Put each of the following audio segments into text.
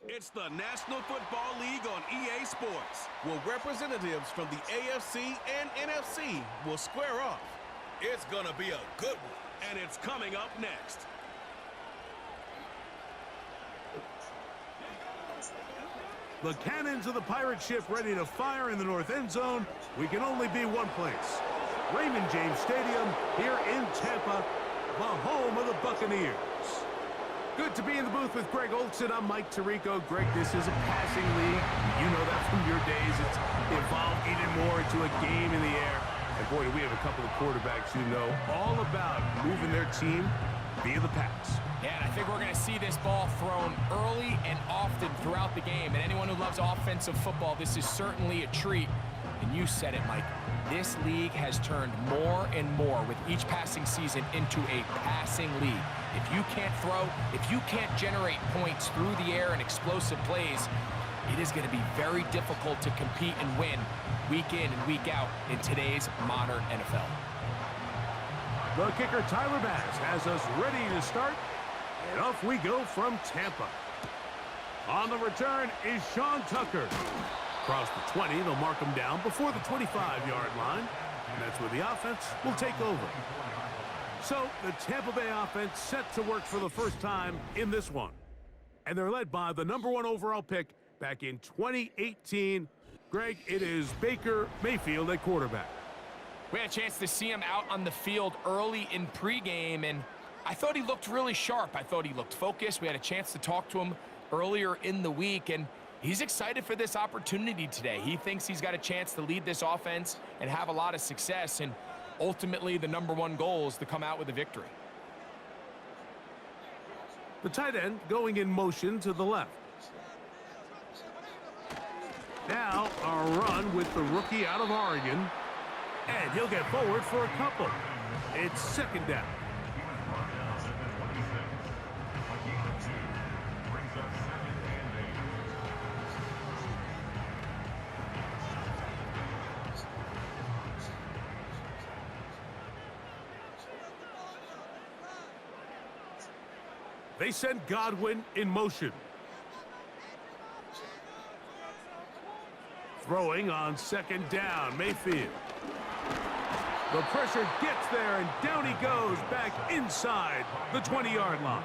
It's the National Football League on EA Sports, where representatives from the AFC and NFC will square off. It's gonna be a good one, and it's coming up next. The cannons of the pirate ship ready to fire in the north end zone. We can only be one place. Raymond James Stadium here in Tampa, the home of the Buccaneers. Good to be in the booth with Greg Olson. I'm Mike Tirico. Greg, this is a passing league. You know that from your days. It's evolved even more into a game in the air. And boy, we have a couple of quarterbacks who know all about moving their team via the pass. Yeah, and I think we're going to see this ball thrown early and often throughout the game. And anyone who loves offensive football, this is certainly a treat. And you said it, Mike. This league has turned more and more with each passing season into a passing league. If you can't throw, if you can't generate points through the air and explosive plays, it is going to be very difficult to compete and win week in and week out in today's modern NFL. The kicker, Tyler Bass, has us ready to start. And off we go from Tampa. On the return is Sean Tucker. Across the 20, they'll mark him down before the 25-yard line. And that's where the offense will take over. So the Tampa Bay offense set to work for the first time in this one. And they're led by the #1 overall pick back in 2018. Greg, it is Baker Mayfield at quarterback. We had a chance to see him out on the field early in pregame, and I thought he looked really sharp. I thought he looked focused. We had a chance to talk to him earlier in the week, and he's excited for this opportunity today. He thinks he's got a chance to lead this offense and have a lot of success, and ultimately the #1 goal is to come out with a victory. The tight end going in motion to the left. Now a run with the rookie out of Oregon. And he'll get forward for a couple. It's second down. They send Godwin in motion. Throwing on second down, Mayfield. The pressure gets there, and down he goes back inside the 20-yard line.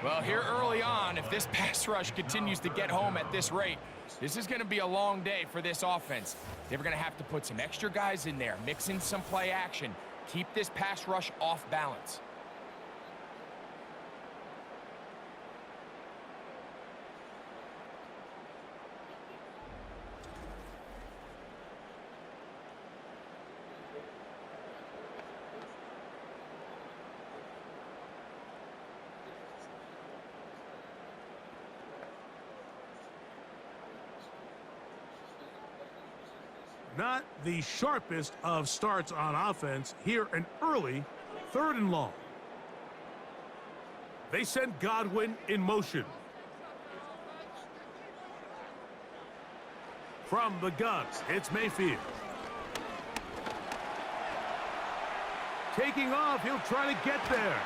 Well, here early on, if this pass rush continues to get home at this rate, this is going to be a long day for this offense. They're going to have to put some extra guys in there, mix in some play action, keep this pass rush off balance. Not the sharpest of starts on offense. Here an early 3rd and long. They send Godwin in motion. From the gun, it's Mayfield. Taking off, he'll try to get there.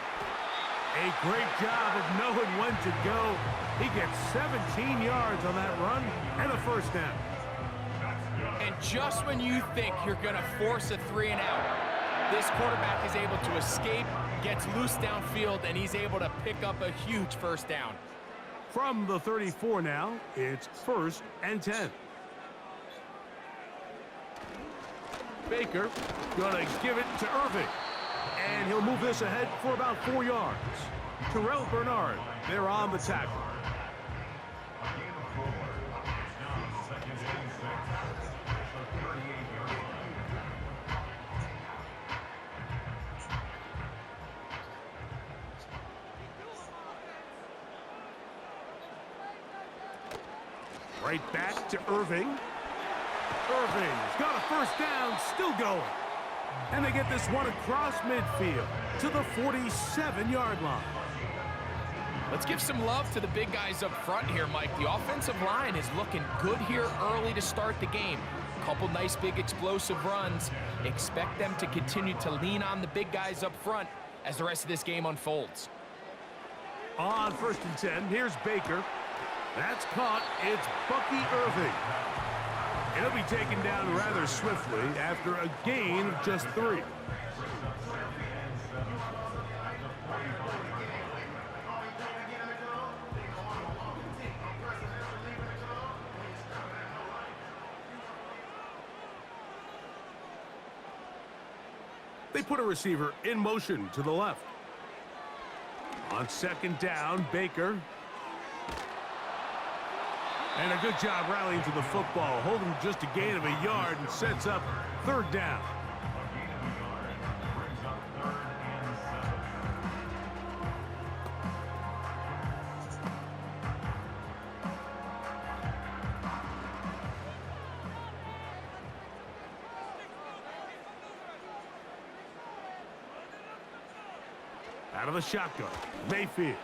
A great job of knowing when to go. He gets 17 yards on that run and a first down. And just when you think you're going to force a 3-and-out, this quarterback is able to escape, gets loose downfield, and he's able to pick up a huge first down. From the 34 now, it's 1st and 10. Baker gonna give it to Irving. And he'll move this ahead for about 4 yards. Terrell Bernard, they're on the tackle. Right back to Irving. Irving's got a first down, still going. And they get this one across midfield to the 47-yard line. Let's give some love to the big guys up front here, Mike. The offensive line is looking good here early to start the game. Couple nice big explosive runs. Expect them to continue to lean on the big guys up front as the rest of this game unfolds. On 1st and 10, here's Baker. That's caught. It's Bucky Irving. It'll be taken down rather swiftly after a gain of just 3. They put a receiver in motion to the left. On 2nd down, Baker. And a good job rallying to the football, holding just a gain of a yard and sets up 3rd down. Out of the shotgun, Mayfield.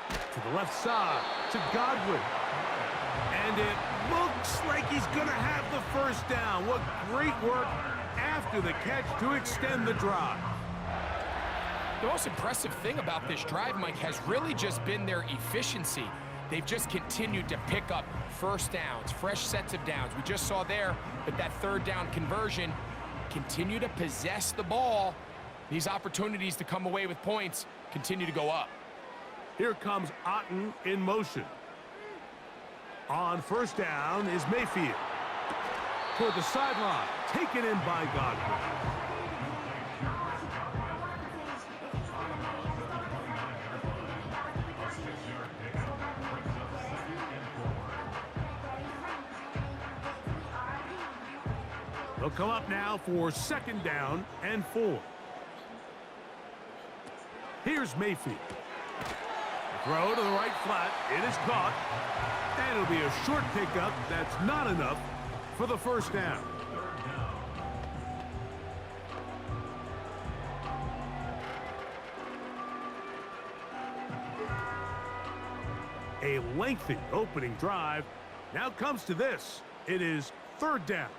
To the left side, to Godwin. And it looks like he's going to have the 1st down. What great work after the catch to extend the drive. The most impressive thing about this drive, Mike, has really just been their efficiency. They've just continued to pick up 1st downs, fresh sets of downs. We just saw there that 3rd down conversion, continue to possess the ball. These opportunities to come away with points continue to go up. Here comes Otten in motion. On 1st down is Mayfield. Toward the sideline, taken in by Godwin. They'll come up now for 2nd down and 4. Here's Mayfield. Throw to the right flat. It is caught. And it'll be a short pickup. That's not enough for the 1st down. A lengthy opening drive. Now comes to this. It is 3rd down.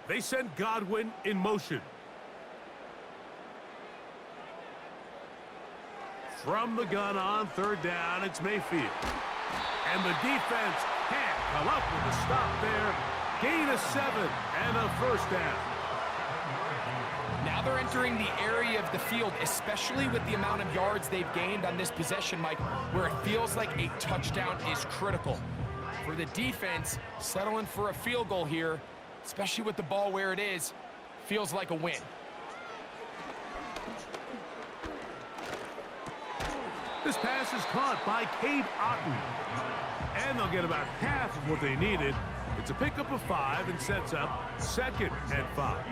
They send Godwin in motion. From the gun on 3rd down, it's Mayfield. And the defense can't come up with a stop there. Gain of 7 and a 1st down. Now they're entering the area of the field, especially with the amount of yards they've gained on this possession, Mike, where it feels like a touchdown is critical. For the defense, settling for a field goal here, especially with the ball where it is, feels like a win. This pass is caught by Cade Otten. And they'll get about half of what they needed. It's a pickup of 5 and sets up 2nd and 5.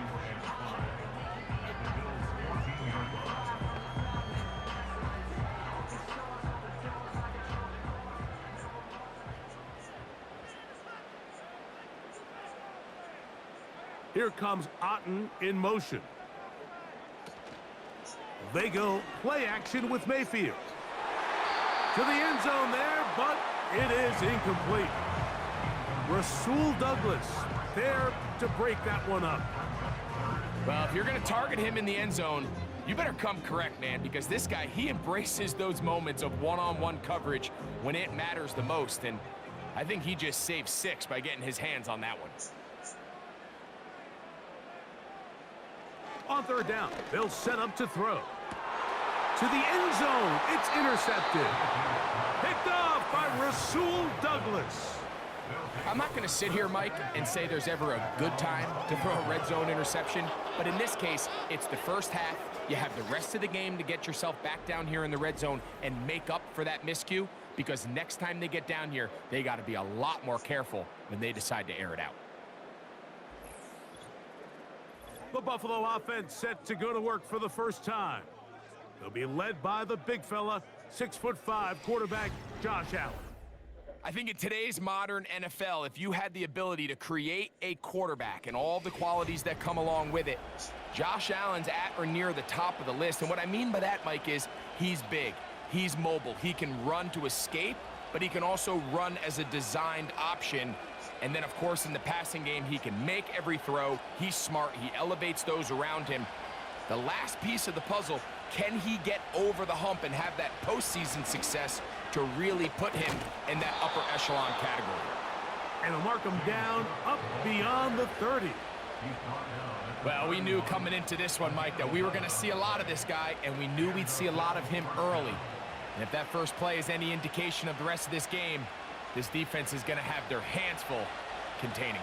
Here comes Otten in motion. They go play action with Mayfield. To the end zone there, but it is incomplete. Rasul Douglas there to break that one up. Well, if you're going to target him in the end zone, you better come correct, man, because this guy, he embraces those moments of one-on-one coverage when it matters the most, and I think he just saved 6 by getting his hands on that one. On 3rd down, they'll set up to throw. To the end zone, it's intercepted. Picked off by Rasul Douglas. I'm not going to sit here, Mike, and say there's ever a good time to throw a red zone interception, but in this case, it's the 1st half. You have the rest of the game to get yourself back down here in the red zone and make up for that miscue, because next time they get down here, they got to be a lot more careful when they decide to air it out. The Buffalo offense set to go to work for the 1st time. They'll be led by the big fella, 6'5" quarterback Josh Allen. I think in today's modern NFL, if you had the ability to create a quarterback and all the qualities that come along with it, Josh Allen's at or near the top of the list. And what I mean by that, Mike, is he's big, he's mobile, he can run to escape, but he can also run as a designed option. And then, of course, in the passing game, he can make every throw. He's smart. He elevates those around him. The last piece of the puzzle Can he get over the hump and have that postseason success to really put him in that upper echelon category? And he'll mark him down up beyond the 30. Well, we knew coming into this one, Mike, that we were going to see a lot of this guy, and we knew we'd see a lot of him early. And if that first play is any indication of the rest of this game, this defense is going to have their hands full containing him.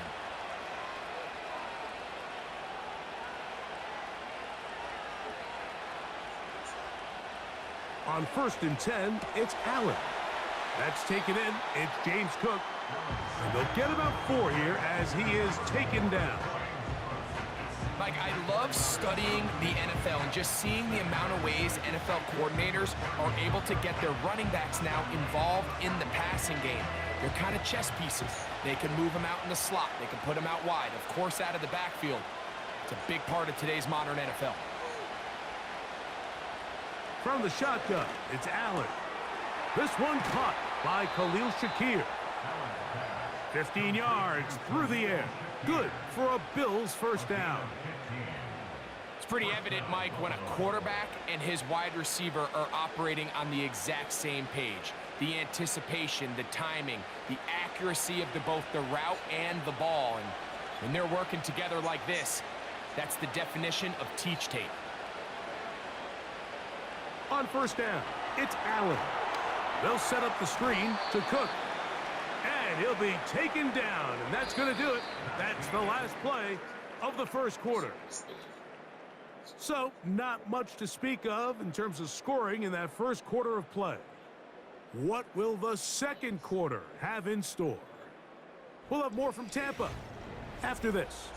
On 1st and 10, it's Allen. That's taken in. It's James Cook. And they'll get about 4 here as he is taken down. Mike, I love studying the NFL and just seeing the amount of ways NFL coordinators are able to get their running backs now involved in the passing game. They're kind of chess pieces. They can move them out in the slot. They can put them out wide, of course, out of the backfield. It's a big part of today's modern NFL. From the shotgun, it's Allen. This one caught by Khalil Shakir. 15 yards through the air. Good for a Bills first down. It's pretty evident, Mike, when a quarterback and his wide receiver are operating on the exact same page. The anticipation, the timing, the accuracy of both the route and the ball. And when they're working together like this, that's the definition of teach tape. On first down, it's Allen. They'll set up the screen to Cook. And he'll be taken down, and that's going to do it. That's the last play of the first quarter. So, not much to speak of in terms of scoring in that first quarter of play. What will the second quarter have in store? We'll have more from Tampa after this.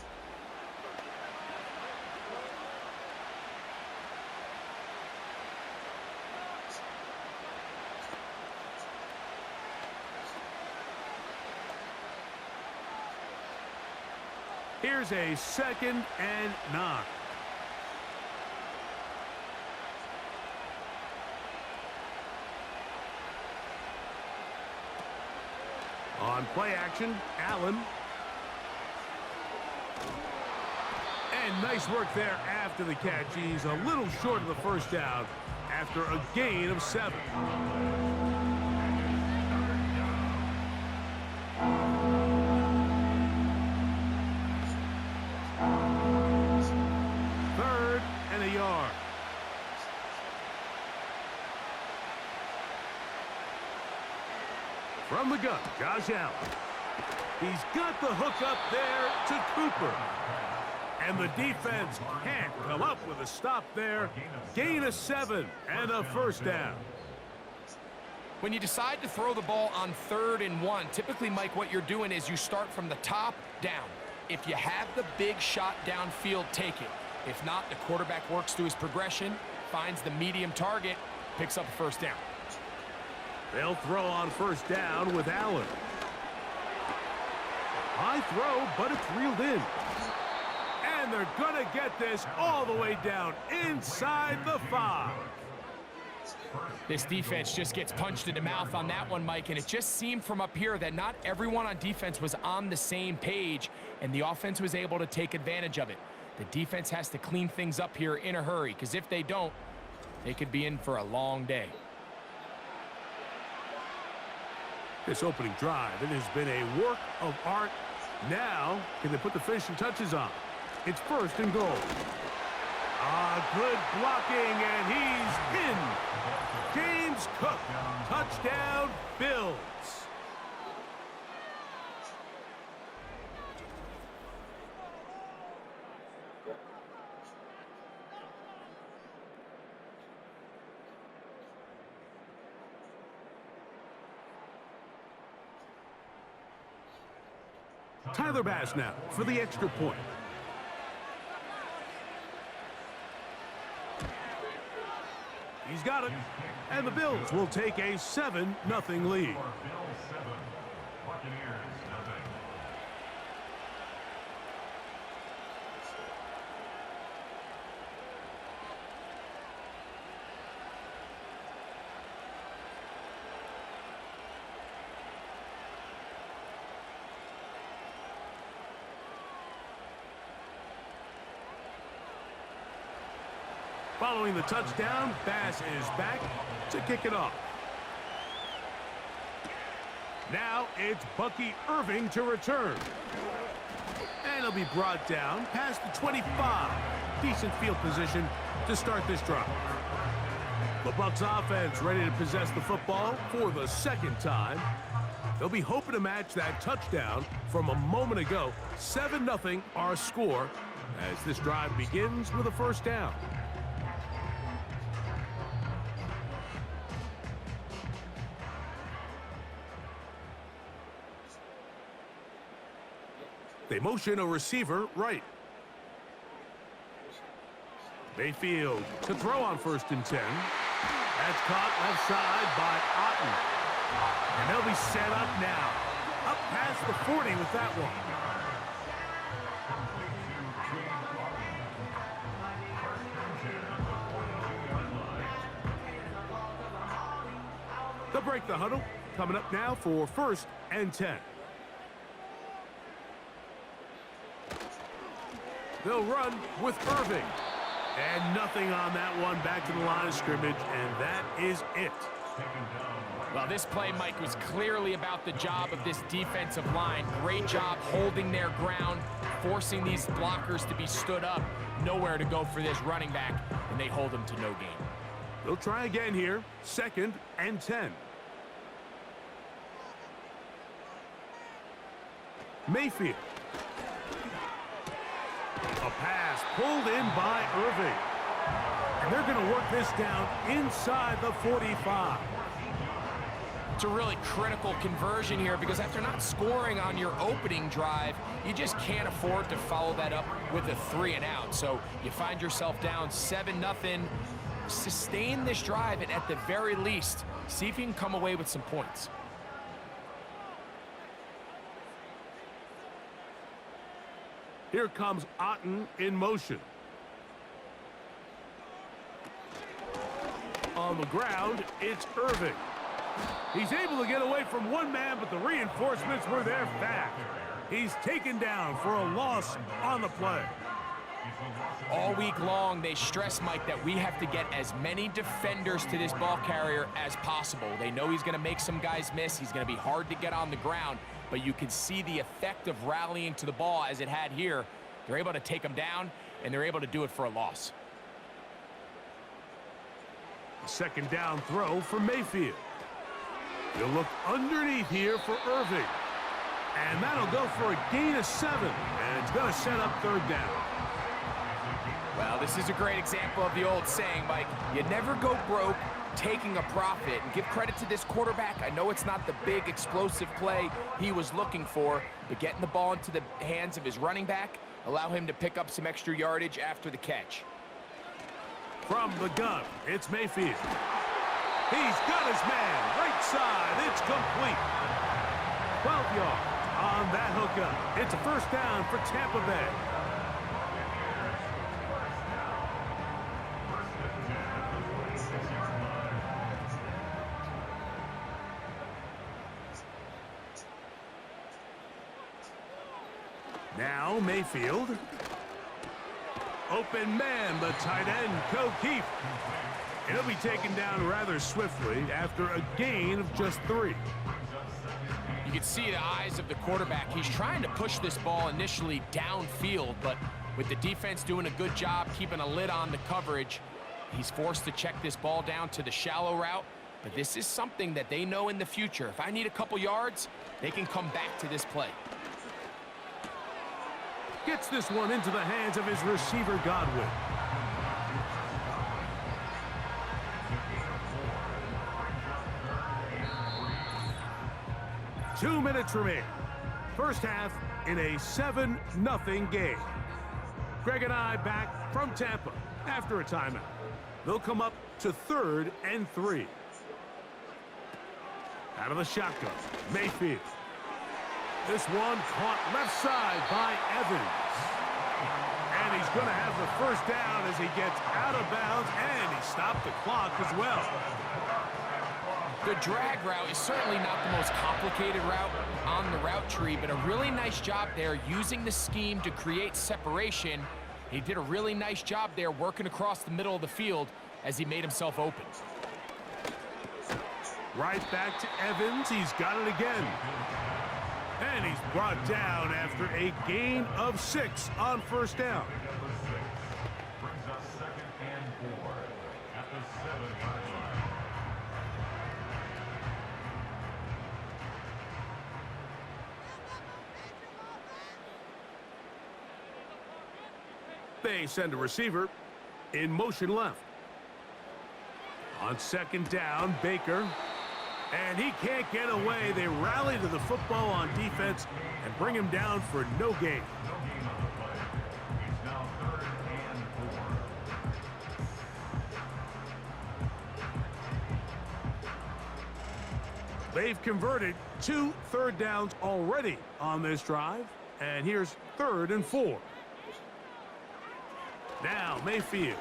Here's a 2nd and 9. On play action, Allen. And nice work there after the catch. He's a little short of the first down after a gain of 7. From the gun, Josh Allen. He's got the hook up there to Cooper. And the defense can't come up with a stop there. Gain of 7 and a first down. When you decide to throw the ball on 3rd and 1, typically, Mike, what you're doing is you start from the top down. If you have the big shot downfield, take it. If not, the quarterback works through his progression, finds the medium target, picks up a first down. They'll throw on first down with Allen. High throw, but it's reeled in. And they're going to get this all the way down inside the 5. This defense just gets punched in the mouth on that one, Mike, and it just seemed from up here that not everyone on defense was on the same page, and the offense was able to take advantage of it. The defense has to clean things up here in a hurry, because if they don't, they could be in for a long day. This opening drive, it has been a work of art. Now, can they put the finishing touches on? It's 1st and goal. Good blocking, and he's in. James Cook, touchdown, Bills. Tyler Bass now for the extra point. He's got it. And the Bills will take a 7-0 lead. Following the touchdown, Bass is back to kick it off. Now it's Bucky Irving to return. And he'll be brought down past the 25. Decent field position to start this drive. The Bucs offense ready to possess the football for the second time. They'll be hoping to match that touchdown from a moment ago. 7-0 our score as this drive begins with a first down. They motion a receiver right. Mayfield to throw on 1st and 10. That's caught left side by Otten. And they'll be set up now. Up past the 40 with that one. They'll break the huddle. Coming up now for 1st and 10. They'll run with Irving. And nothing on that one. Back to the line of scrimmage, and that is it. Well, this play, Mike, was clearly about the job of this defensive line. Great job holding their ground, forcing these blockers to be stood up. Nowhere to go for this running back, and they hold him to no gain. They'll try again here. 2nd and 10. Mayfield. A pass pulled in by Irving. And they're going to work this down inside the 45. It's a really critical conversion here because after not scoring on your opening drive, you just can't afford to follow that up with a 3-and-out. So you find yourself down 7-0. Sustain this drive and at the very least, see if you can come away with some points. Here comes Otten in motion. On the ground, it's Irving. He's able to get away from one man, but the reinforcements were there fast. He's taken down for a loss on the play. All week long, they stress, Mike, that we have to get as many defenders to this ball carrier as possible. They know he's going to make some guys miss. He's going to be hard to get on the ground, but you can see the effect of rallying to the ball as it had here. They're able to take him down, and they're able to do it for a loss. A 2nd down throw for Mayfield. He'll look underneath here for Irving. And that'll go for a gain of 7. And it's going to set up 3rd down. Well, this is a great example of the old saying, Mike. You never go broke taking a profit. And give credit to this quarterback. I know it's not the big explosive play he was looking for, but getting the ball into the hands of his running back, allow him to pick up some extra yardage after the catch. From the gun, it's Mayfield. He's got his man. Right side. It's complete. 12 yards on that hookup. It's a 1st down for Tampa Bay. Now Mayfield. Open man, the tight end, Keith. He'll be taken down rather swiftly after a gain of just 3. You can see the eyes of the quarterback. He's trying to push this ball initially downfield, but with the defense doing a good job keeping a lid on the coverage, he's forced to check this ball down to the shallow route. But this is something that they know in the future. If I need a couple yards, they can come back to this play. Gets this one into the hands of his receiver, Godwin. Two minutes remain. First half in a 7-0 game. Greg and I back from Tampa after a timeout. They'll come up to 3rd and 3. Out of the shotgun, Mayfield. This one caught left side by Evans. And he's going to have the 1st down as he gets out of bounds, and he stopped the clock as well. The drag route is certainly not the most complicated route on the route tree, but a really nice job there using the scheme to create separation He did a really nice job there working across the middle of the field as he made himself open. Right back to Evans. He's got it again. And he's brought down after a gain of 6 on first down. Brings us 2nd and 4 at the 7-yard line. They send a receiver in motion left. On 2nd down, Baker. And he can't get away. They rally to the football on defense and bring him down for no gain. No gain on the play. It's now 3rd and 4. They've converted 2 third downs already on this drive. And here's 3rd and 4. Now Mayfield.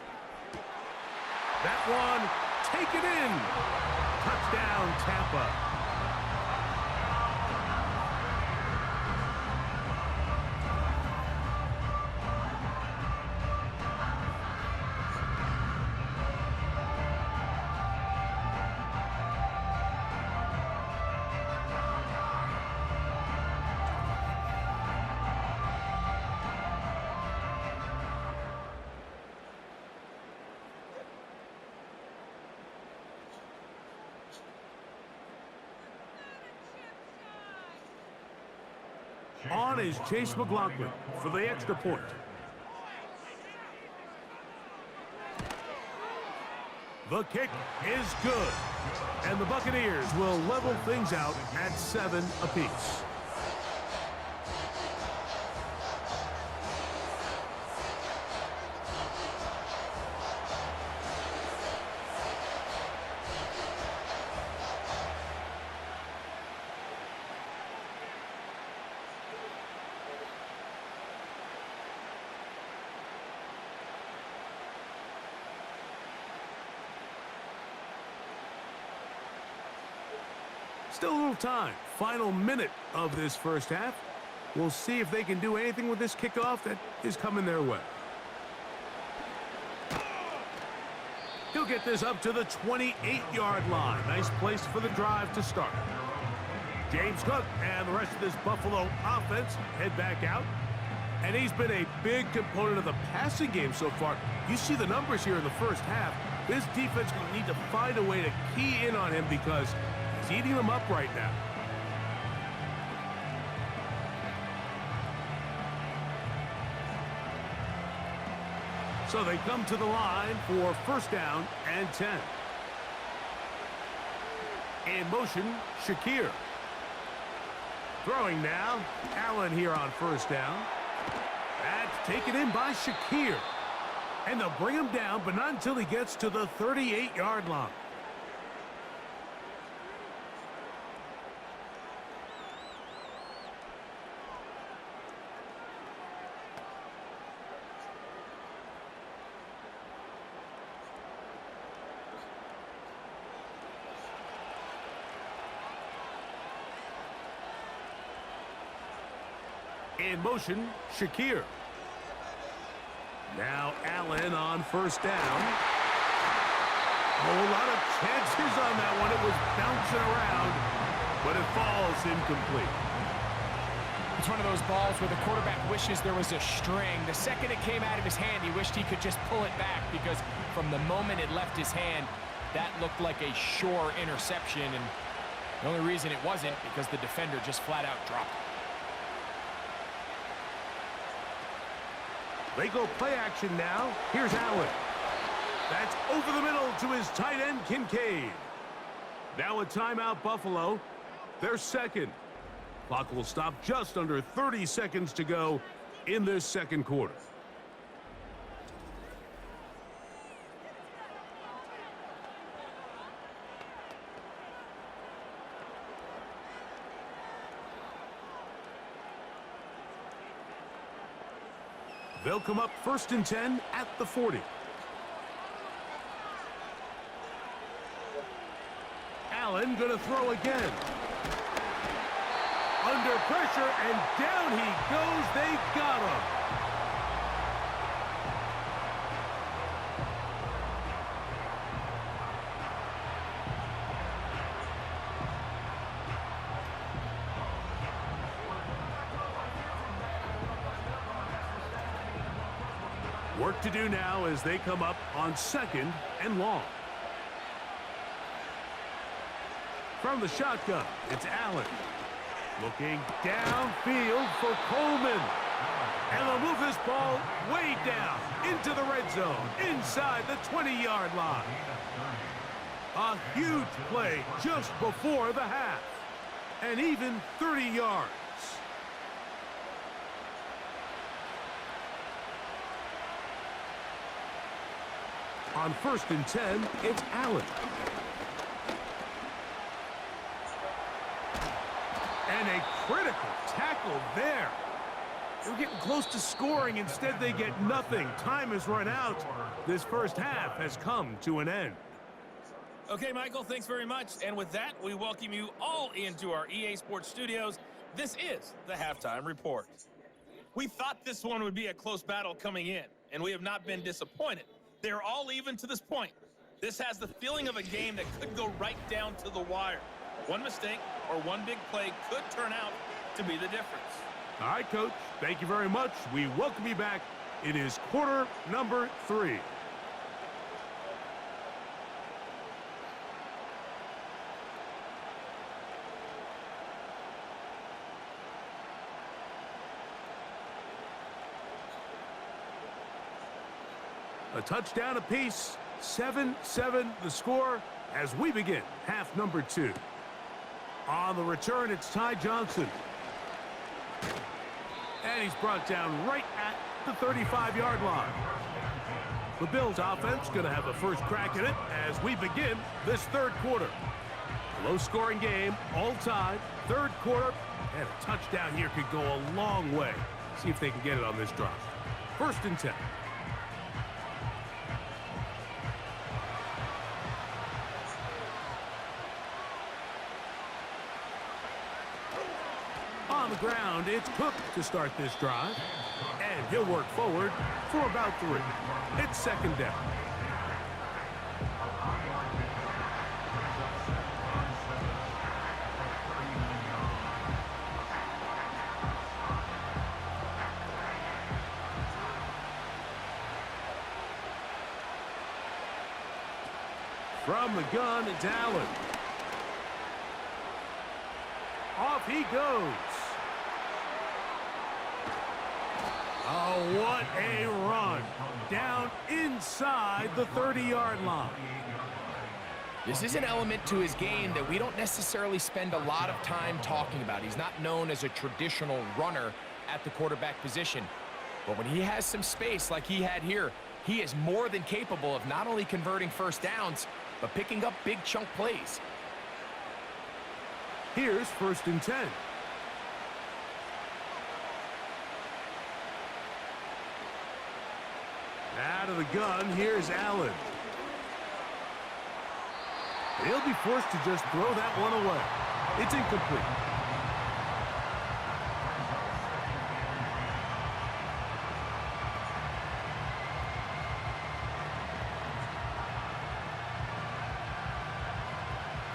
That one taken in. Touchdown, Tampa. On is Chase McLaughlin for the extra point. The kick is good. And the Buccaneers will level things out at 7 apiece. Still a little time. Final minute of this first half. We'll see if they can do anything with this kickoff that is coming their way. He'll get this up to the 28-yard line. Nice place for the drive to start. James Cook and the rest of this Buffalo offense head back out. And he's been a big component of the passing game so far. You see the numbers here in the first half. This defense will need to find a way to key in on him because he's eating them up right now. So they come to the line for first down and 10. In motion, Shakir. Throwing now, Allen here on first down. That's taken in by Shakir. And they'll bring him down, but not until he gets to the 38-yard line. In motion, Shakir. Now Allen on first down. A whole lot of chances on that one. It was bouncing around, but it falls incomplete. It's one of those balls where the quarterback wishes there was a string. The second it came out of his hand, he wished he could just pull it back because from the moment it left his hand, that looked like a sure interception. And the only reason it wasn't because the defender just flat out dropped it. They go play action now. Here's Allen. That's over the middle to his tight end, Kincaid. Now a timeout, Buffalo. They're second. Clock will stop just under 30 seconds to go in this second quarter. They'll come up first and 10 at the 40. Allen going to throw again. Under pressure, and down he goes. They got him. Work to do now as they come up on 2nd and long. From the shotgun, it's Allen. Looking downfield for Coleman. And they'll move this ball way down into the red zone, inside the 20-yard line. A huge play just before the half. And even 30 yards. On 1st and 10, it's Allen. And a critical tackle there. They're getting close to scoring. Instead, they get nothing. Time has run out. This first half has come to an end. Okay, Michael, thanks very much. And with that, we welcome you all into our EA Sports studios. This is the Halftime Report. We thought this one would be a close battle coming in, and we have not been disappointed. They're all even to this point. This has the feeling of a game that could go right down to the wire. One mistake or one big play could turn out to be the difference. All right, Coach. Thank you very much. We welcome you back. It is quarter number 3. A touchdown apiece, 7-7 the score as we begin half number 2. On the return, it's Ty Johnson. And he's brought down right at the 35-yard line. The Bills offense going to have a first crack at it as we begin this third quarter. Low-scoring game, all tied, third quarter, and a touchdown here could go a long way. See if they can get it on this drive. 1st and 10. On the ground, it's Cook to start this drive. And he'll work forward for about 3. It's 2nd down. From the gun, it's Allen. Off he goes. Oh, what a run. Down inside the 30-yard line. This is an element to his game that we don't necessarily spend a lot of time talking about. He's not known as a traditional runner at the quarterback position. But when he has some space like he had here, he is more than capable of not only converting first downs, but picking up big chunk plays. Here's 1st and 10. Out of the gun, here's Allen. He'll be forced to just throw that one away. It's incomplete.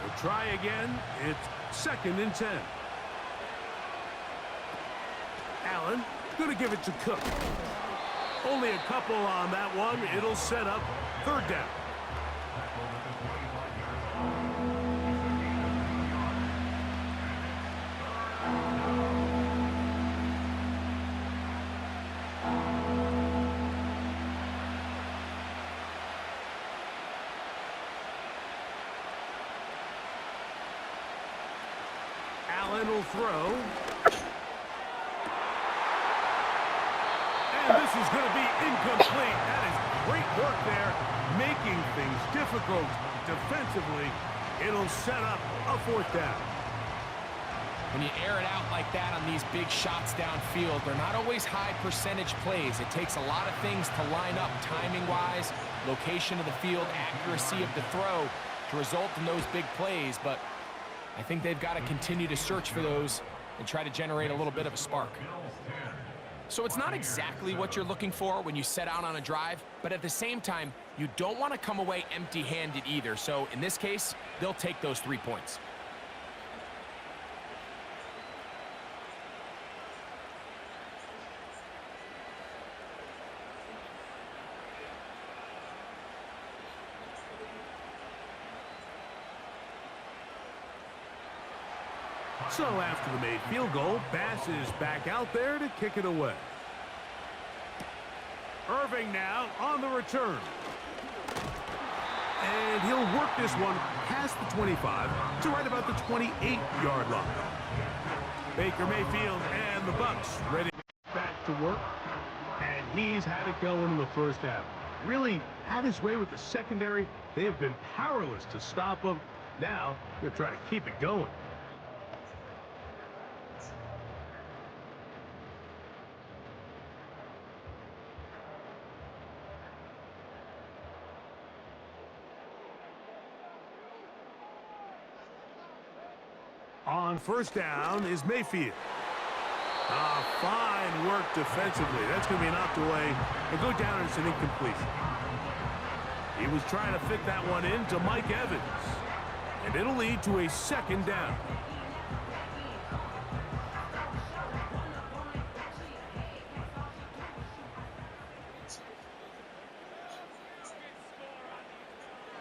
We'll try again. It's 2nd and 10. Allen going to give it to Cook. Only a couple on that one. It'll set up 3rd down. Allen will throw. And this is going to be incomplete. That is great work there, making things difficult defensively. It'll set up a 4th down. When you air it out like that on these big shots downfield, they're not always high percentage plays. It takes a lot of things to line up timing-wise, location of the field, accuracy of the throw to result in those big plays. But I think they've got to continue to search for those and try to generate a little bit of a spark. So it's not exactly what you're looking for when you set out on a drive, but at the same time, you don't want to come away empty-handed either. So in this case, they'll take those 3 points. So after the made field goal, Bass is back out there to kick it away. Irving now on the return. And he'll work this one past the 25 to right about the 28-yard line. Baker Mayfield and the Bucs ready back to work. And he's had it going in the first half. Really had his way with the secondary. They have been powerless to stop him. Now they're trying to keep it going. On first down is Mayfield. Fine work defensively. That's going to be knocked away and go down as an incompletion. He was trying to fit that one in to Mike Evans. And it'll lead to a second down.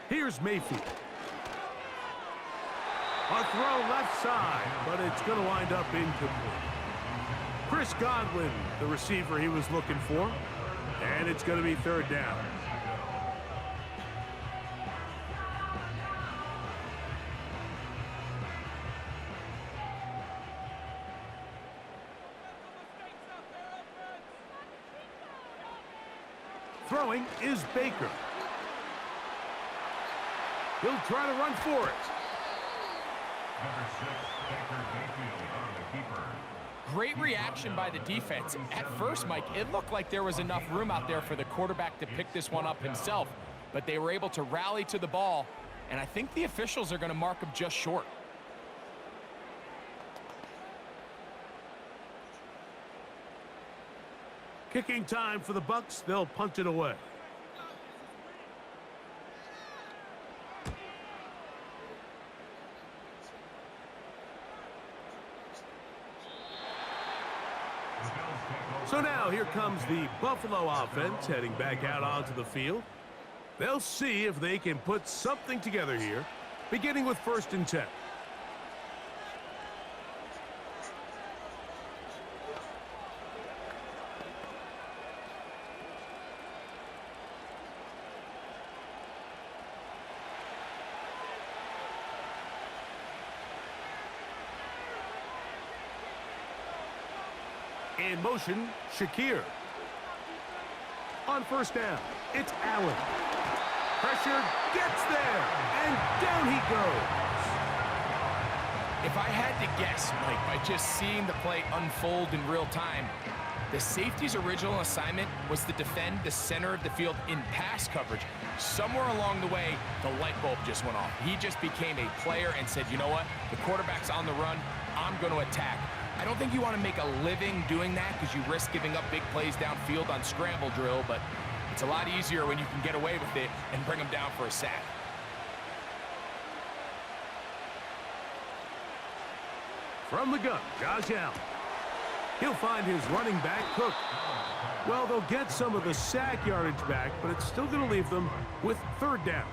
Here's Mayfield. A throw left side, but it's going to wind up incomplete. Chris Godwin, the receiver he was looking for, and it's going to be third down. Throwing is Baker. He'll try to run for it. Number 6, Baker Mayfield on the keeper. Great reaction by the defense. At first, Mike, it looked like there was enough room out there for the quarterback to pick this one up himself, but they were able to rally to the ball, and I think the officials are going to mark him just short. Kicking time for the Bucs. They'll punt it away. So now here comes the Buffalo offense heading back out onto the field. They'll see if they can put something together here, beginning with 1st and 10. In motion, Shakir. On first down, it's Allen. Pressure gets there, and down he goes. If I had to guess, Mike, by just seeing the play unfold in real time, the safety's original assignment was to defend the center of the field in pass coverage. Somewhere along the way, the light bulb just went off. He just became a player and said, you know what? The quarterback's on the run. I'm going to attack. I don't think you want to make a living doing that because you risk giving up big plays downfield on scramble drill, but it's a lot easier when you can get away with it and bring them down for a sack. From the gun, Josh Allen. He'll find his running back, Cook. Well, they'll get some of the sack yardage back, but it's still going to leave them with 3rd down.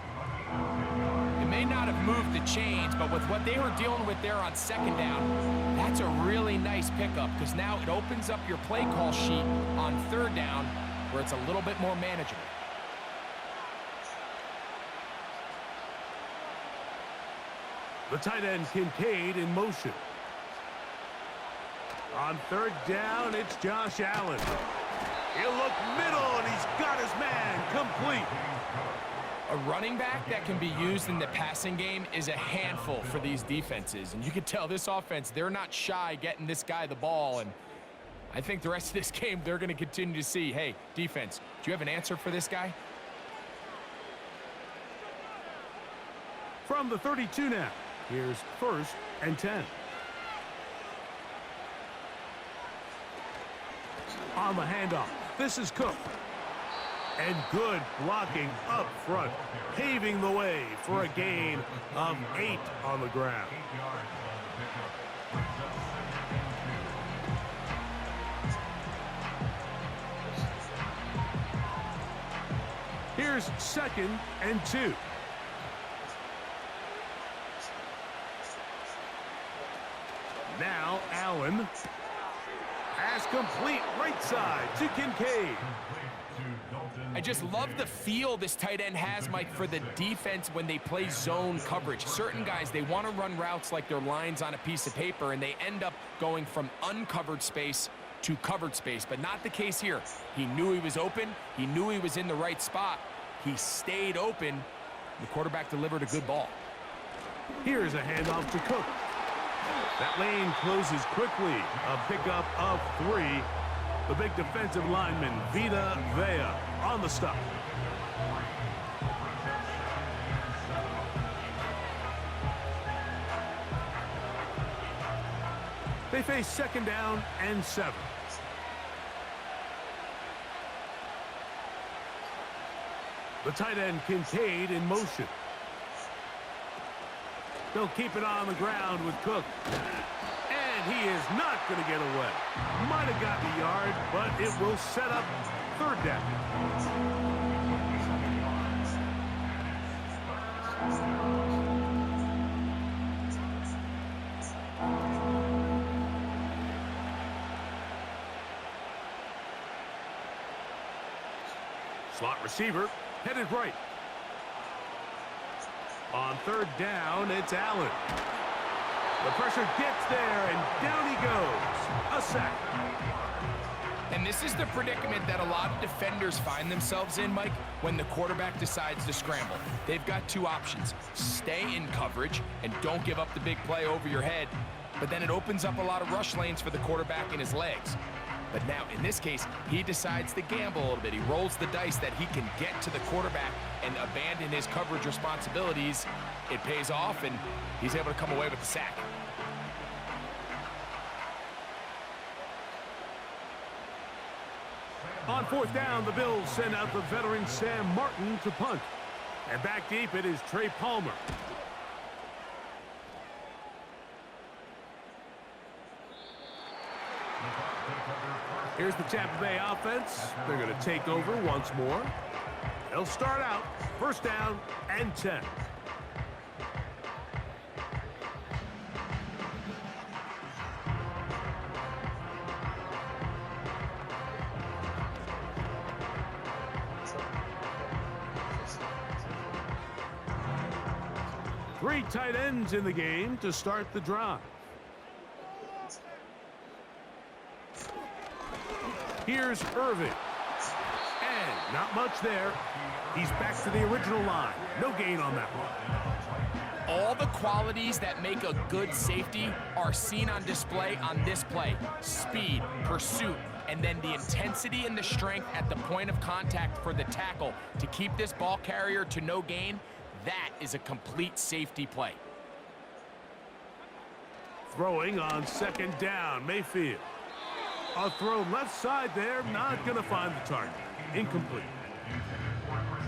It may not have moved the chains, but with what they were dealing with there on 2nd down, that's a really nice pickup because now it opens up your play call sheet on 3rd down where it's a little bit more manageable. The tight end, Kincaid, in motion. On 3rd down, it's Josh Allen. He'll look middle, and he's got his man complete. A running back that can be used in the passing game is a handful for these defenses. And you can tell this offense, they're not shy getting this guy the ball. And I think the rest of this game, they're going to continue to see, hey, defense, do you have an answer for this guy? From the 32 now, here's 1st and 10. On the handoff, this is Cook. And good blocking up front, paving the way for a gain of 8 on the ground. 8 yards on the pickup. Brings up 2nd and 2. Here's 2nd and 2. Now Allen. Pass complete right side to Kincaid. I just love the feel this tight end has, Mike, for the defense when they play zone coverage. Certain guys, they want to run routes like they're lines on a piece of paper, and they end up going from uncovered space to covered space, but not the case here. He knew he was open. He knew he was in the right spot. He stayed open. The quarterback delivered a good ball. Here's a handoff to Cook. That lane closes quickly. A pickup of 3. The big defensive lineman, Vita Vea, on the stop. They face 2nd down and 7. The tight end, Kincaid, in motion. They'll keep it on the ground with Cook. And he is not going to get away. Might have gotten a yard, but it will set up 3rd down. Slot receiver headed right. On 3rd down, it's Allen. The pressure gets there, and down he goes. A sack. And this is the predicament that a lot of defenders find themselves in, Mike, when the quarterback decides to scramble. They've got 2 options. Stay in coverage and don't give up the big play over your head, but then it opens up a lot of rush lanes for the quarterback and his legs. But now, in this case, he decides to gamble a little bit. He rolls the dice that he can get to the quarterback and abandon his coverage responsibilities. It pays off, and he's able to come away with the sack. On 4th down, the Bills send out the veteran Sam Martin to punt. And back deep, it is Trey Palmer. Here's the Tampa Bay offense. They're going to take over once more. They'll start out 1st down and 10. Three tight ends in the game to start the drive. Here's Irving. And not much there. He's back to the original line. No gain on that one. All the qualities that make a good safety are seen on display on this play. Speed, pursuit, and then the intensity and the strength at the point of contact for the tackle to keep this ball carrier to no gain. That is a complete safety play. Throwing on 2nd down, Mayfield. A throw left side there, not going to find the target. Incomplete.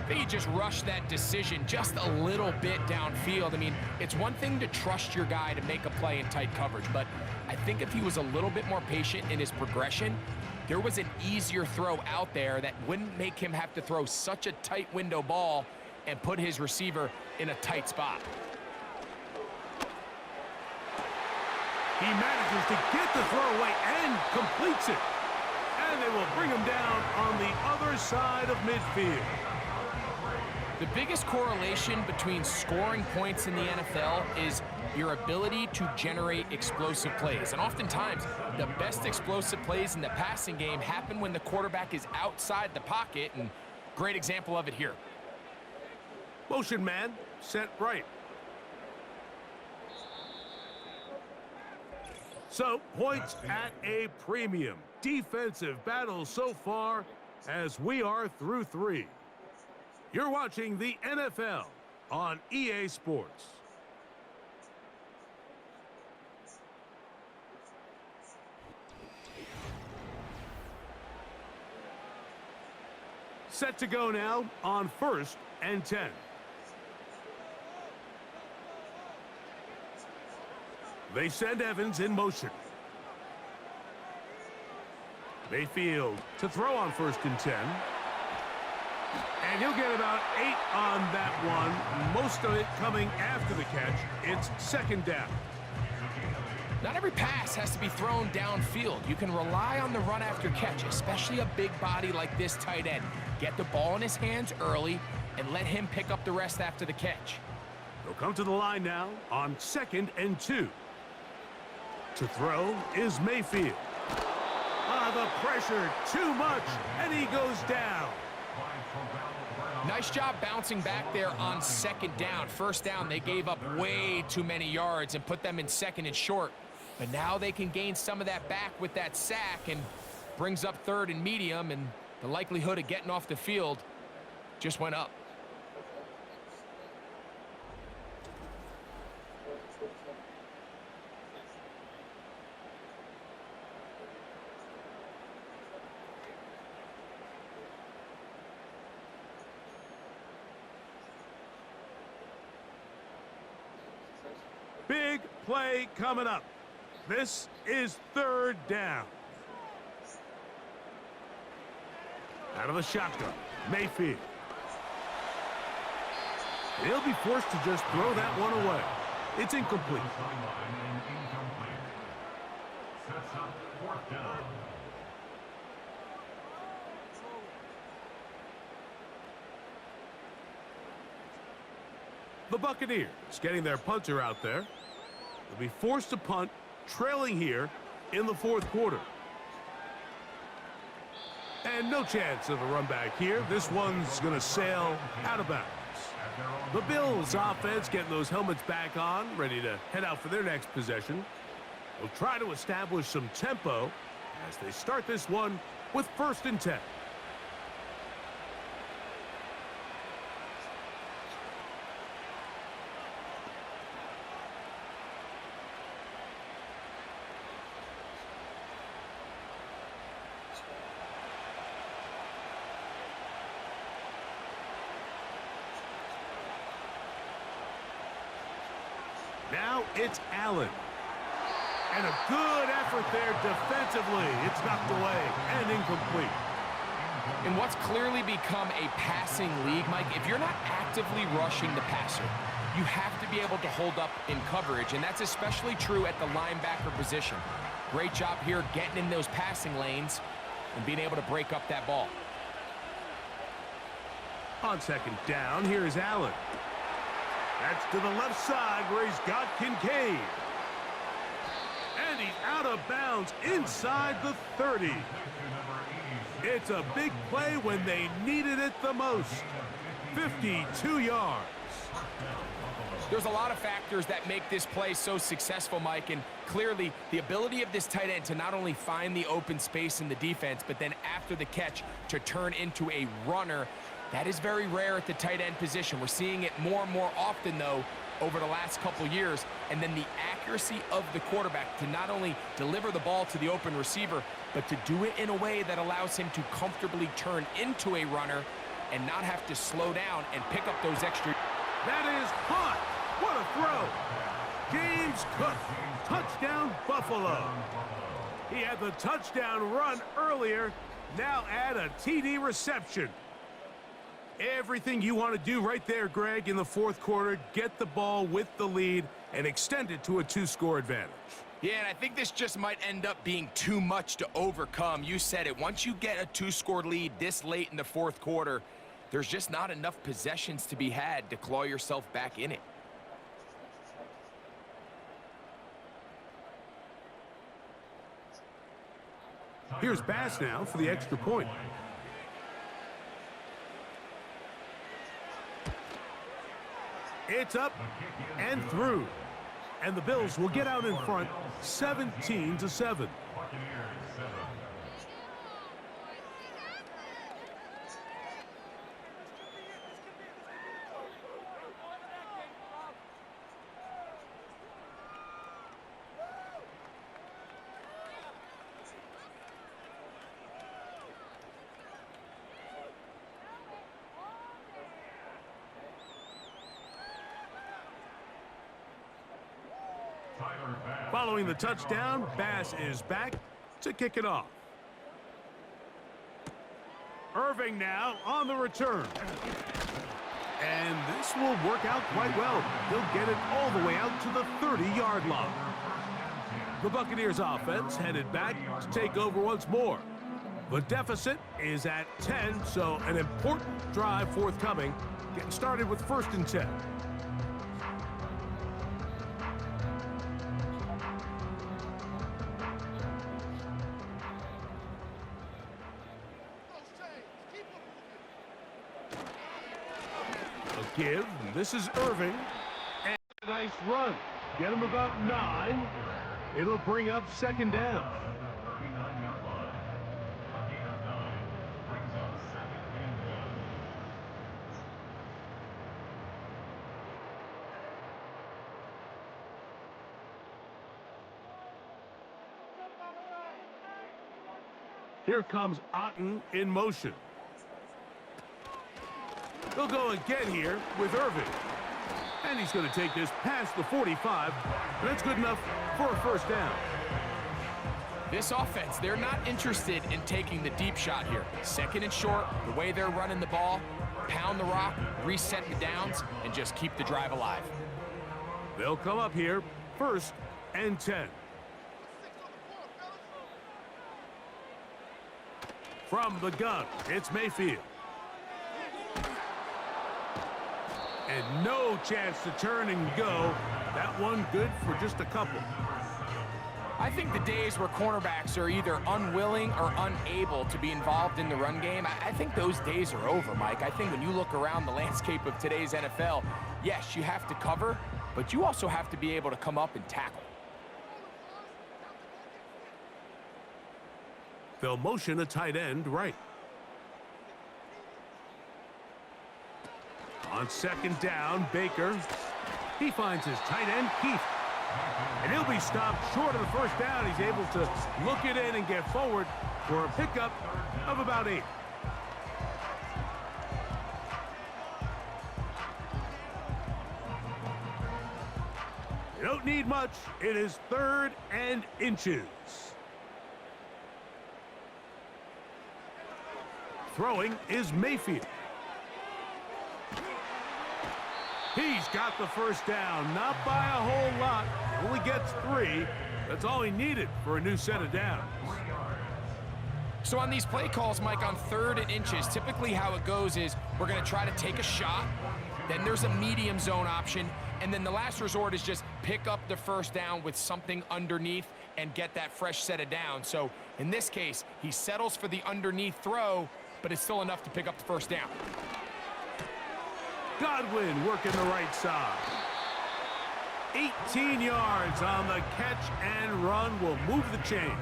They just rushed that decision just a little bit downfield. I mean, it's one thing to trust your guy to make a play in tight coverage, but I think if he was a little bit more patient in his progression, there was an easier throw out there that wouldn't make him have to throw such a tight window ball and put his receiver in a tight spot. He manages to get the throw away and completes it. And they will bring him down on the other side of midfield. The biggest correlation between scoring points in the NFL is your ability to generate explosive plays. And oftentimes, the best explosive plays in the passing game happen when the quarterback is outside the pocket, and great example of it here. Motion man, set right. So, points at a premium. Defensive battle so far as we are through 3. You're watching the NFL on EA Sports. Set to go now on 1st and 10. They send Evans in motion. Mayfield to throw on 1st and 10. And he'll get about 8 on that one. Most of it coming after the catch. It's 2nd down. Not every pass has to be thrown downfield. You can rely on the run after catch, especially a big body like this tight end. Get the ball in his hands early and let him pick up the rest after the catch. They'll come to the line now on 2nd and 2. To throw is Mayfield. The pressure, too much, and he goes down. Nice job bouncing back there on 2nd down. 1st down, they gave up way too many yards and put them in 2nd and short. But now they can gain some of that back with that sack and brings up 3rd and medium, and the likelihood of getting off the field just went up. Big play coming up. This is 3rd down. Out of the shotgun, Mayfield. He'll be forced to just throw that one away. It's incomplete. Sets up 4th down. The Buccaneers getting their punter out there. They'll be forced to punt, trailing here in the 4th quarter. And no chance of a run back here. This one's going to sail out of bounds. The Bills offense getting those helmets back on, ready to head out for their next possession. They'll try to establish some tempo as they start this one with 1st and 10. Now it's Allen. And a good effort there defensively. It's knocked away and incomplete. In what's clearly become a passing league, Mike, if you're not actively rushing the passer, you have to be able to hold up in coverage, and that's especially true at the linebacker position. Great job here getting in those passing lanes and being able to break up that ball. On 2nd down, here is Allen. That's to the left side where he's got Kincaid. And he's out of bounds inside the 30. It's a big play when they needed it the most. 52 yards. There's a lot of factors that make this play so successful, Mike, and clearly the ability of this tight end to not only find the open space in the defense, but then after the catch to turn into a runner. That is very rare at the tight end position. We're seeing it more and more often, though, over the last couple years. And then the accuracy of the quarterback to not only deliver the ball to the open receiver, but to do it in a way that allows him to comfortably turn into a runner and not have to slow down and pick up those extra. That is hot. What a throw. James Cook. Touchdown, Buffalo. He had the touchdown run earlier. Now add a TD reception. Everything you want to do right there, Greg, in the 4th quarter. Get the ball with the lead and extend it to a 2-score advantage. Yeah, and I think this just might end up being too much to overcome. You said it. Once you get a 2-score lead this late in the 4th quarter, there's just not enough possessions to be had to claw yourself back in it. Here's Bass now for the extra point. It's up and through. And the Bills will get out in front 17-7. Buccaneers 7. Following the touchdown, Bass is back to kick it off. Irving now on the return. And this will work out quite well. He'll get it all the way out to the 30-yard line. The Buccaneers offense headed back to take over once more. The deficit is at 10, so an important drive forthcoming. Getting started with 1st and 10. A give. This is Irving. And a nice run. Get him about 9. It'll bring up 2nd down. Here comes Otten in motion. They'll go again here with Irving. And he's going to take this past the 45. And that's good enough for a 1st down. This offense, they're not interested in taking the deep shot here. 2nd and short, the way they're running the ball, pound the rock, reset the downs, and just keep the drive alive. They'll come up here, 1st and 10. From the gun, it's Mayfield. And no chance to turn and go. That one good for just a couple. I think the days where cornerbacks are either unwilling or unable to be involved in the run game, I think those days are over, Mike. I think when you look around the landscape of today's NFL, yes, you have to cover, but you also have to be able to come up and tackle. They'll motion a tight end right. On 2nd down, Baker. He finds his tight end, Keith. And he'll be stopped short of the 1st down. He's able to look it in and get forward for a pickup of about 8. You don't need much. It is 3rd and inches. Throwing is Mayfield. He's got the 1st down, not by a whole lot. He only gets 3. That's all he needed for a new set of downs. So on these play calls, Mike, on 3rd and inches, typically how it goes is we're going to try to take a shot, then there's a medium zone option, and then the last resort is just pick up the 1st down with something underneath and get that fresh set of downs. So in this case, he settles for the underneath throw, but it's still enough to pick up the 1st down. Godwin working the right side. 18 yards on the catch and run will move the chains.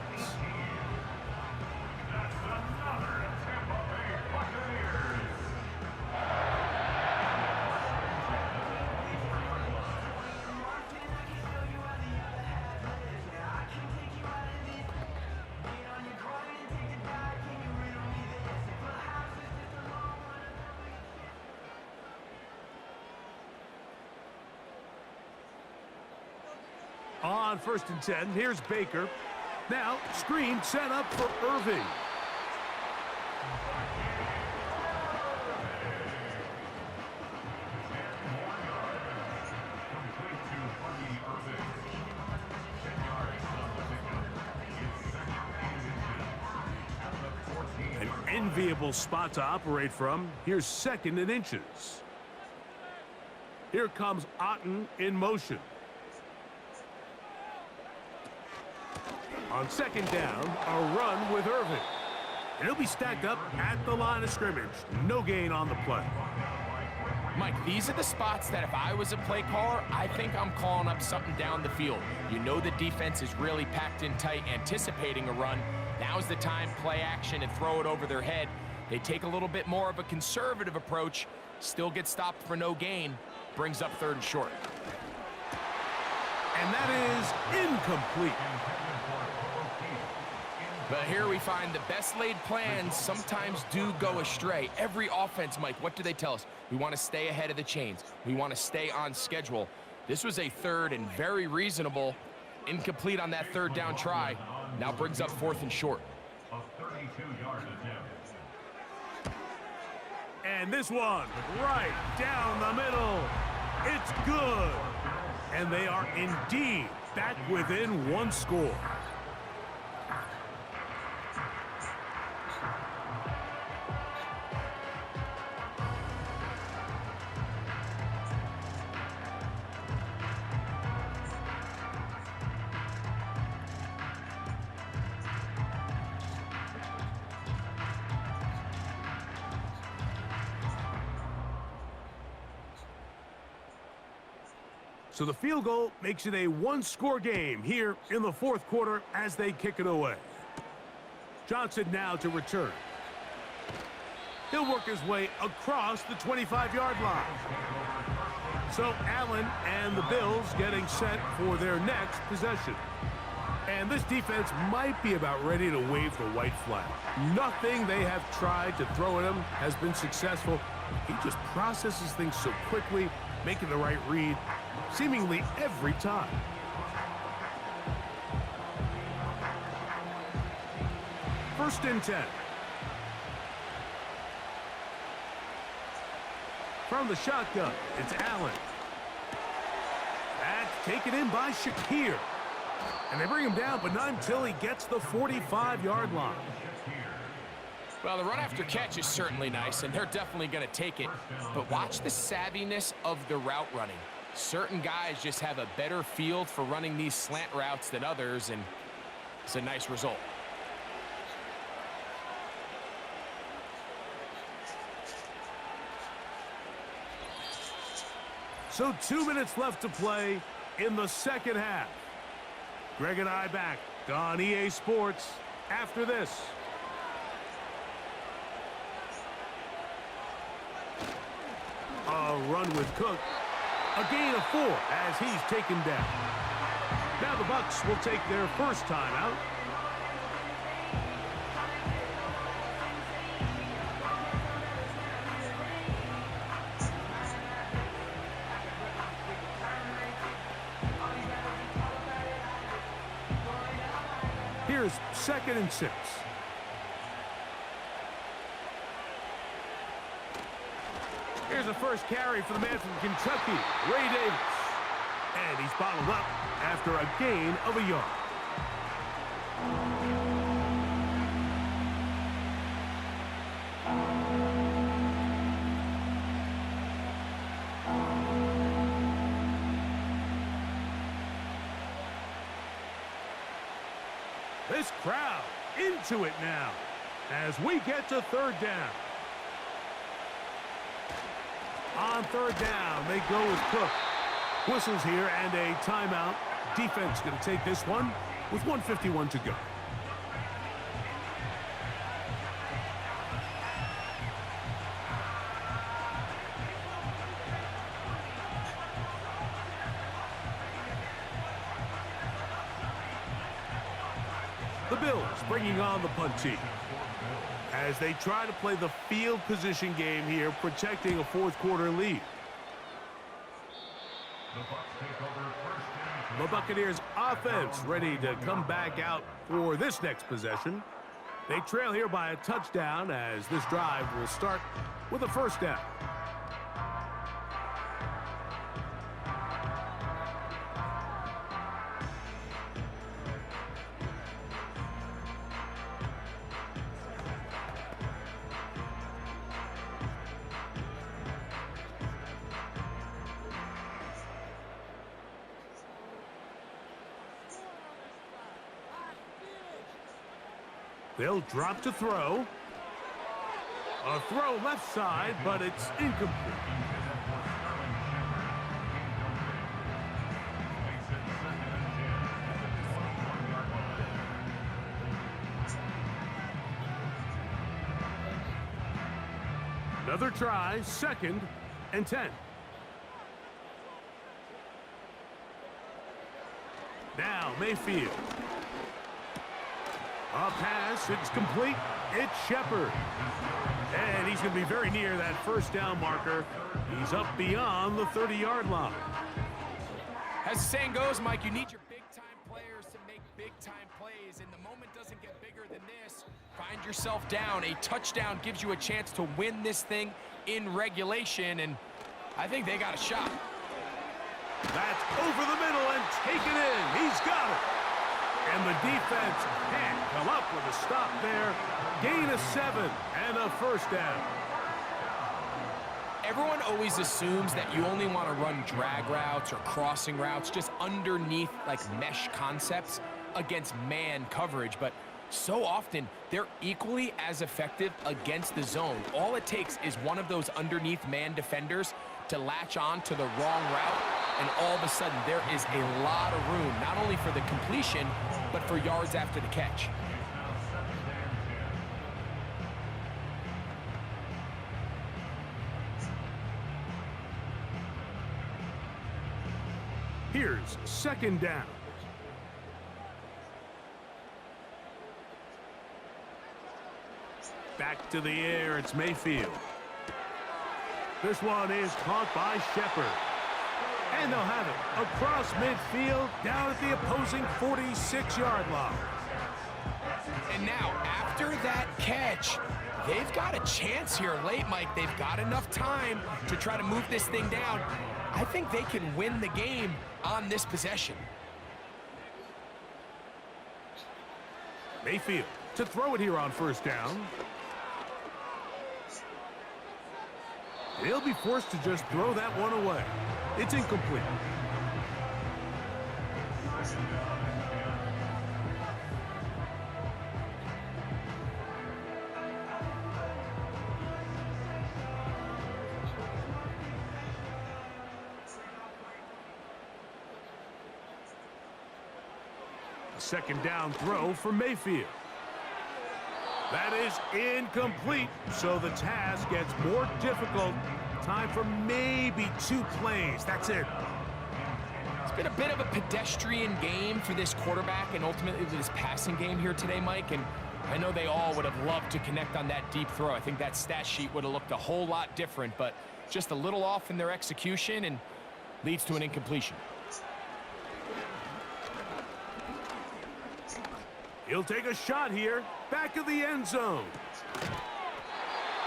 On 1st and 10, here's Baker. Now, screen set up for Irving. An enviable spot to operate from. Here's 2nd and inches. Here comes Otten in motion. On 2nd down, a run with Irving. And he'll be stacked up at the line of scrimmage. No gain on the play. Mike, these are the spots that if I was a play caller, I think I'm calling up something down the field. You know the defense is really packed in tight, anticipating a run. Now's the time, play action and throw it over their head. They take a little bit more of a conservative approach, still get stopped for no gain, brings up 3rd and short. And that is incomplete. But here we find the best laid plans sometimes do go astray. Every offense, Mike, what do they tell us? We want to stay ahead of the chains. We want to stay on schedule. This was a 3rd and very reasonable. Incomplete on that 3rd down try. Now brings up 4th and short. A 32-yard attempt. And this one right down the middle. It's good. And they are indeed back within one score. So the field goal makes it a one-score game here in the fourth quarter as they kick it away. Johnson now to return. He'll work his way across the 25-yard line. So Allen and the Bills getting set for their next possession. And this defense might be about ready to wave the white flag. Nothing they have tried to throw at him has been successful. He just processes things so quickly, making the right read seemingly every time. First and 10. From the shotgun, it's Allen. That's taken in by Shakir. And they bring him down, but not until he gets the 45-yard line. Well, the run after catch is certainly nice, and they're definitely going to take it. But watch the savviness of the route running. Certain guys just have a better feel for running these slant routes than others, and it's a nice result. So 2 minutes left to play in the second half. Greg and I back on EA Sports after this. A run with Cook. A gain of 4 as he's taken down. Now the Bucs will take their first timeout. Here's 2nd and 6. Here's the first carry for the man from Kentucky, Ray Davis. And he's bottled up after a gain of a yard. This crowd into it now as we get to 3rd down. On 3rd down, they go with Cook. Whistles here and a timeout. Defense going to take this one with 1:51 to go. The Bills bringing on the punt team as they try to play the field position game here, protecting a fourth quarter lead. The Buccaneers offense ready to come back out for this next possession. They trail here by a touchdown as this drive will start with a first down. They'll drop to throw. A throw left side, but it's incomplete. Another try, 2nd and 10. Now Mayfield. A pass, it's complete. It's Shepard. And he's going to be very near that first down marker. He's up beyond the 30-yard line. As the saying goes, Mike, you need your big-time players to make big-time plays, and the moment doesn't get bigger than this. Find yourself down. A touchdown gives you a chance to win this thing in regulation, and I think they got a shot. That's over the And the defense can't come up with a stop there. Gain of 7 and a first down. Everyone always assumes that you only want to run drag routes or crossing routes just underneath like mesh concepts against man coverage, but so often they're equally as effective against the zone. All it takes is one of those underneath man defenders to latch on to the wrong route, and all of a sudden there is a lot of room, not only for the completion, but for yards after the catch. Here's second down. Back to the air, it's Mayfield. This one is caught by Shepard. And they'll have it across midfield, down at the opposing 46-yard line. And now, after that catch, they've got a chance here late, Mike. They've got enough time to try to move this thing down. I think they can win the game on this possession. Mayfield to throw it here on first down. They'll be forced to just throw that one away. It's incomplete. A second down throw for Mayfield. That is incomplete, so the task gets more difficult. Time for maybe 2 plays. That's it. It's been a bit of a pedestrian game for this quarterback and ultimately this passing game here today, Mike. And I know they all would have loved to connect on that deep throw. I think that stat sheet would have looked a whole lot different, but just a little off in their execution and leads to an incompletion. He'll take a shot here, back of the end zone.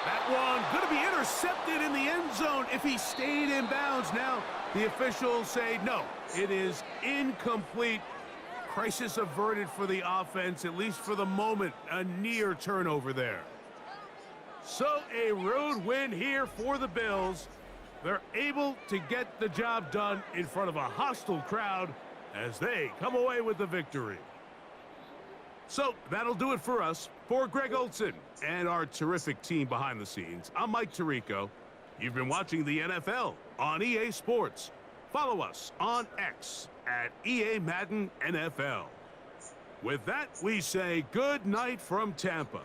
That one going to be intercepted in the end zone if he stayed in bounds. Now, the officials say no, it is incomplete. Crisis averted for the offense, at least for the moment. A near turnover there. So a road win here for the Bills. They're able to get the job done in front of a hostile crowd as they come away with the victory. So that'll do it for us. For Greg Olson and our terrific team behind the scenes, I'm Mike Tirico. You've been watching the NFL on EA Sports. Follow us on X at EA Madden NFL. With that, we say good night from Tampa.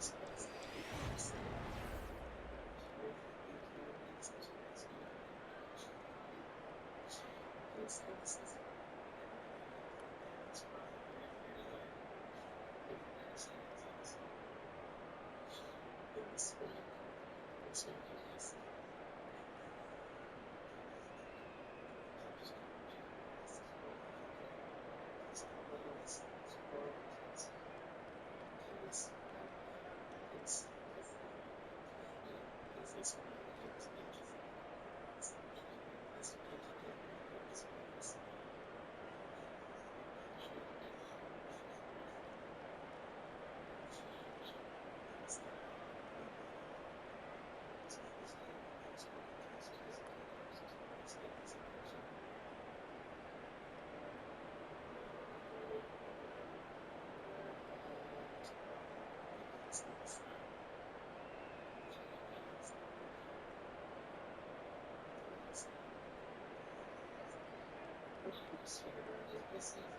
Preseason.